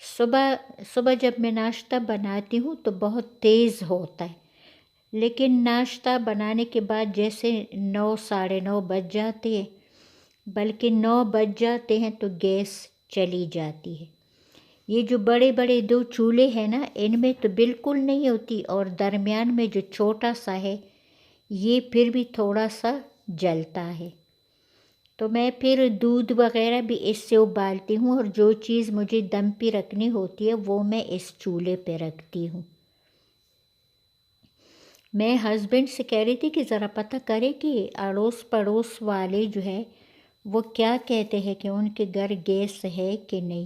صبح صبح جب میں ناشتہ بناتی ہوں تو بہت تیز ہوتا ہے، لیکن ناشتہ بنانے کے بعد جیسے 9 ساڑھے 9 بج جاتے ہیں، بلکہ 9 بج جاتے ہیں تو گیس چلی جاتی ہے۔ یہ جو بڑے بڑے 2 چولہے ہیں نا، ان میں تو بالکل نہیں ہوتی، اور درمیان میں جو چھوٹا سا ہے یہ پھر بھی تھوڑا سا جلتا ہے۔ تو میں پھر دودھ وغیرہ بھی اس سے ابالتی ہوں، اور جو چیز مجھے دم پہ رکھنی ہوتی ہے وہ میں اس چولہے پہ رکھتی ہوں۔ میں ہسبینڈ سے کہہ رہی تھی کہ ذرا پتہ کرے کہ اڑوس پڑوس والے جو ہے وہ کیا کہتے ہیں کہ ان کے گھر گیس ہے کہ نہیں۔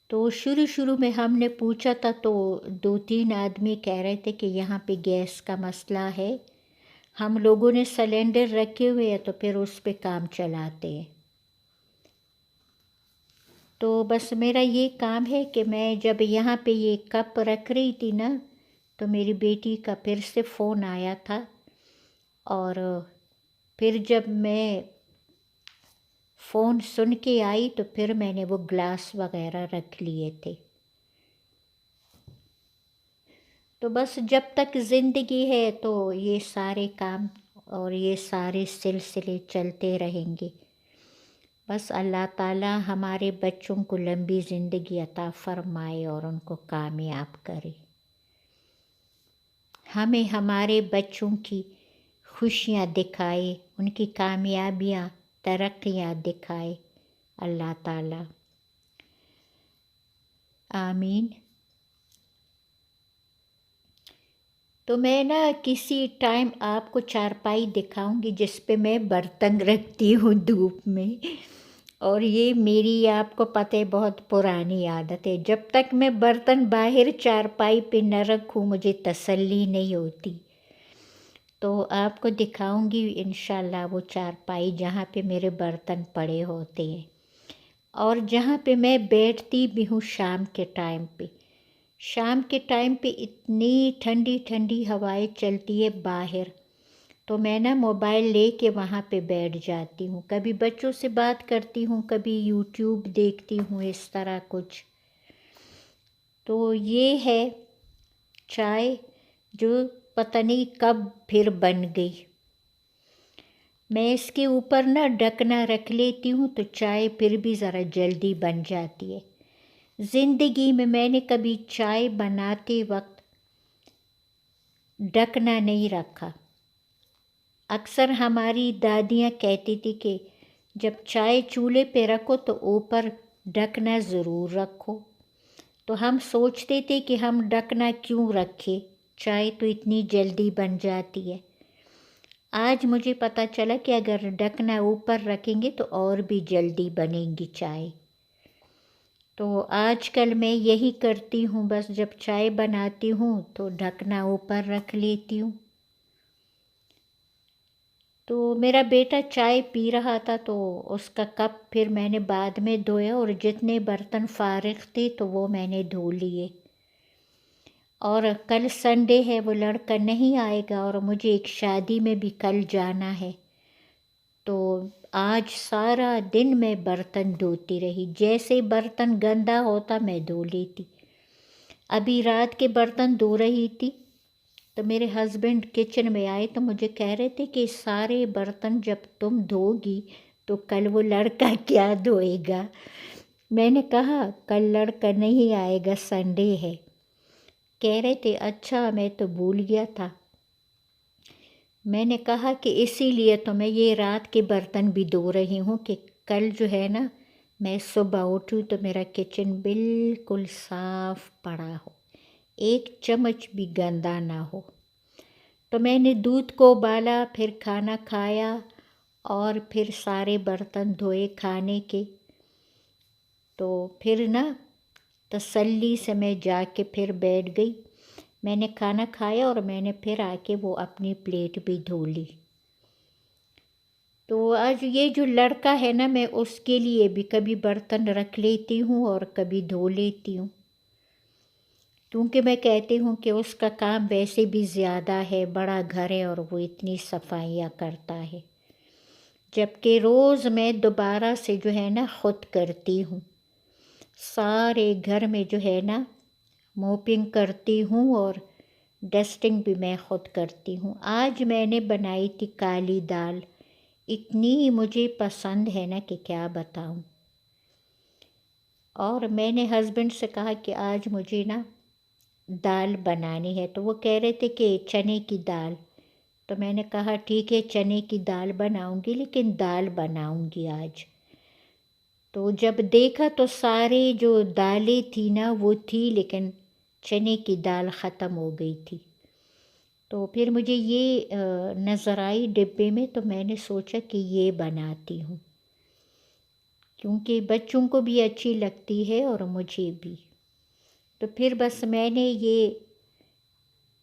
تو شروع میں ہم نے پوچھا تھا تو 2-3 آدمی کہہ رہے تھے کہ یہاں پہ گیس کا مسئلہ ہے، ہم لوگوں نے سلنڈر رکھے ہوئے ہیں تو پھر اس پہ کام چلاتے ہیں۔ تو بس میرا یہ کام ہے کہ میں جب یہاں پہ یہ کپ رکھ رہی تھی نا تو میری بیٹی کا پھر سے فون آیا تھا، اور پھر جب میں فون سن کے آئی تو پھر میں نے وہ گلاس وغیرہ رکھ لیے تھے۔ تو بس جب تک زندگی ہے تو یہ سارے کام اور یہ سارے سلسلے چلتے رہیں گے۔ بس اللہ تعالیٰ ہمارے بچوں کو لمبی زندگی عطا فرمائے اور ان کو کامیاب کرے۔ ہمیں ہمارے بچوں کی خوشیاں دکھائے، ان کی کامیابیاں ترقیاں دکھائے اللہ تعالیٰ، آمین۔ تو میں نا کسی ٹائم آپ کو چارپائی دکھاؤں گی جس پہ میں برتن رکھتی ہوں دھوپ میں، اور یہ میری آپ کو پتہ ہے بہت پرانی عادت ہے، جب تک میں برتن باہر چارپائی پہ نہ رکھوں مجھے تسلی نہیں ہوتی۔ تو آپ کو دکھاؤں گی انشاءاللہ وہ چارپائی جہاں پہ میرے برتن پڑے ہوتے ہیں، اور جہاں پہ میں بیٹھتی بھی ہوں شام کے ٹائم پہ۔ شام کے ٹائم پہ اتنی ٹھنڈی ٹھنڈی ہوائیں چلتی ہے باہر، تو میں نا موبائل لے کے وہاں پہ بیٹھ جاتی ہوں، کبھی بچوں سے بات کرتی ہوں، کبھی یوٹیوب دیکھتی ہوں، اس طرح کچھ۔ تو یہ ہے چائے جو پتہ نہیں کب پھر بن گئی۔ میں اس کے اوپر نا ڈھکنا رکھ لیتی ہوں تو چائے پھر بھی ذرا جلدی بن جاتی ہے۔ زندگی میں نے کبھی چائے بناتے وقت ڈھکنا نہیں رکھا۔ اکثر ہماری دادیاں کہتی تھی کہ جب چائے چولہے پہ رکھو تو اوپر ڈھکنا ضرور رکھو، تو ہم سوچتے تھے کہ ہم ڈھکنا کیوں رکھے، چائے تو اتنی جلدی بن جاتی ہے۔ آج مجھے پتہ چلا کہ اگر ڈھکنا اوپر رکھیں گے تو اور بھی جلدی بنے گی چائے۔ تو آج کل میں یہی کرتی ہوں، بس جب چائے بناتی ہوں تو ڈھکنا اوپر رکھ لیتی ہوں۔ تو میرا بیٹا چائے پی رہا تھا تو اس کا کپ پھر میں نے بعد میں دھویا، اور جتنے برتن فارغ تھے تو وہ میں نے دھو لیے۔ اور کل سنڈے ہے، وہ لڑکا نہیں آئے گا، اور مجھے ایک شادی میں بھی کل جانا ہے، تو آج سارا دن میں برتن دھوتی رہی، جیسے برتن گندا ہوتا میں دھو لیتی۔ ابھی رات کے برتن دھو رہی تھی تو میرے ہسبینڈ کچن میں آئے تو مجھے کہہ رہے تھے کہ سارے برتن جب تم دھو گی تو کل وہ لڑکا کیا دھوئے گا۔ میں نے کہا کل لڑکا نہیں آئے گا، سنڈے ہے۔ کہہ رہے تھے اچھا، میں تو بھول گیا تھا۔ میں نے کہا کہ اسی لیے تو میں یہ رات کے برتن بھی دھو رہی ہوں کہ کل جو ہے نا میں صبح اٹھوں تو میرا کچن بالکل صاف پڑا ہو، ایک چمچ بھی گندا نہ ہو۔ تو میں نے دودھ کو ابالا، پھر کھانا کھایا، اور پھر سارے برتن دھوئے کھانے کے۔ تو پھر نا تسلی سے میں جا کے پھر بیٹھ گئی، میں نے کھانا کھایا اور میں نے پھر آ کے وہ اپنی پلیٹ بھی دھو لی۔ تو آج یہ جو لڑکا ہے نا میں اس کے لیے بھی کبھی برتن رکھ لیتی ہوں اور کبھی دھو لیتی ہوں، کیونکہ میں کہتی ہوں کہ اس کا کام ویسے بھی زیادہ ہے، بڑا گھر ہے اور وہ اتنی صفائیاں کرتا ہے، جبکہ روز میں دوبارہ سے جو ہے نا خود کرتی ہوں۔ سارے گھر میں جو ہے نا موپنگ کرتی ہوں اور ڈسٹنگ بھی میں خود کرتی ہوں۔ آج میں نے بنائی تھی کالی دال، اتنی مجھے پسند ہے نا کہ کیا بتاؤں۔ اور میں نے ہسبینڈ سے کہا کہ آج مجھے نا دال بنانی ہے، تو وہ کہہ رہے تھے کہ چنے کی دال، تو میں نے کہا ٹھیک ہے چنے کی دال بناؤں گی، لیکن دال بناؤں گی آج۔ تو جب دیکھا تو سارے جو دالیں تھی نا وہ تھی، لیکن چنے کی دال ختم ہو گئی تھی۔ تو پھر مجھے یہ نظر آئی ڈبے میں، تو میں نے سوچا کہ یہ بناتی ہوں، کیونکہ بچوں کو بھی اچھی لگتی ہے اور مجھے بھی۔ تو پھر بس میں نے یہ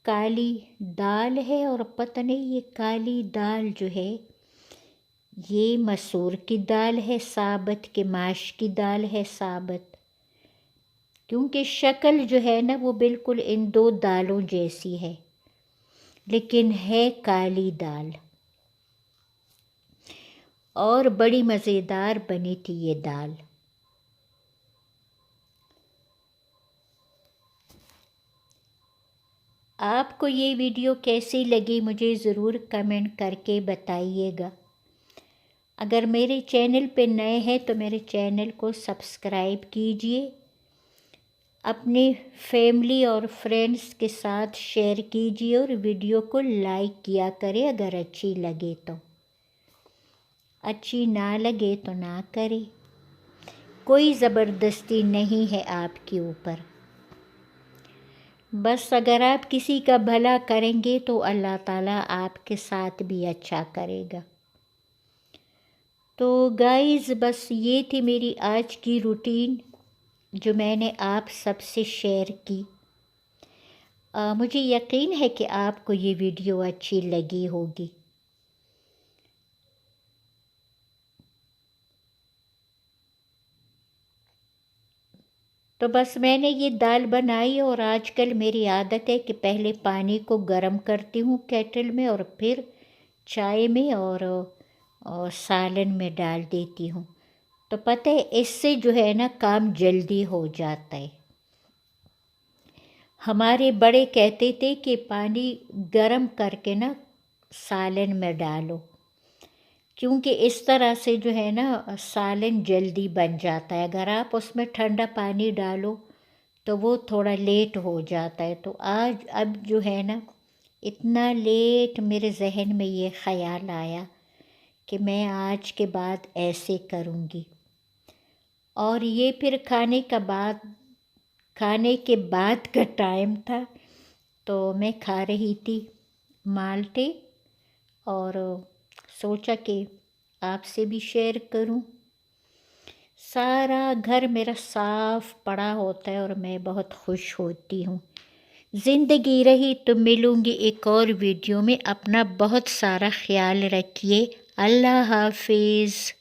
کالی دال ہے، اور پتہ نہیں یہ کالی دال جو ہے یہ مسور کی دال ہے ثابت کہ ماش کی دال ہے ثابت، کیونکہ شکل جو ہے نا وہ بالکل ان دو دالوں جیسی ہے، لیکن ہے کالی دال، اور بڑی مزیدار بنی تھی یہ دال۔ آپ کو یہ ویڈیو کیسی لگی مجھے ضرور کمنٹ کر کے بتائیے گا۔ اگر میرے چینل پہ نئے ہیں تو میرے چینل کو سبسکرائب کیجئے، اپنے فیملی اور فرینڈس کے ساتھ شیئر کیجئے، اور ویڈیو کو لائک کیا کرے اگر اچھی لگے تو، اچھی نہ لگے تو نہ کرے، کوئی زبردستی نہیں ہے آپ کے اوپر، بس اگر آپ کسی کا بھلا کریں گے تو اللہ تعالیٰ آپ کے ساتھ بھی اچھا کرے گا۔ تو گائز بس یہ تھی میری آج کی روٹین جو میں نے آپ سب سے شیئر کی۔ مجھے یقین ہے کہ آپ کو یہ ویڈیو اچھی لگی ہوگی۔ تو بس میں نے یہ دال بنائی، اور آج کل میری عادت ہے کہ پہلے پانی کو گرم کرتی ہوں کیٹل میں، اور پھر چائے میں اور سالن میں ڈال دیتی ہوں، تو پتہ ہے اس سے جو ہے نا کام جلدی ہو جاتا ہے۔ ہمارے بڑے کہتے تھے کہ پانی گرم کر کے نا سالن میں ڈالو، کیونکہ اس طرح سے جو ہے نا سالن جلدی بن جاتا ہے، اگر آپ اس میں ٹھنڈا پانی ڈالو تو وہ تھوڑا لیٹ ہو جاتا ہے۔ تو اب جو ہے نا اتنا لیٹ میرے ذہن میں یہ خیال آیا کہ میں آج کے بعد ایسے کروں گی، اور یہ پھر کھانے کے بعد کا ٹائم تھا، تو میں کھا رہی تھی مالٹے، اور سوچا کہ آپ سے بھی شیئر کروں۔ سارا گھر میرا صاف پڑا ہوتا ہے اور میں بہت خوش ہوتی ہوں۔ زندگی رہی تو ملوں گی ایک اور ویڈیو میں، اپنا بہت سارا خیال رکھیے، اللہ حافظ۔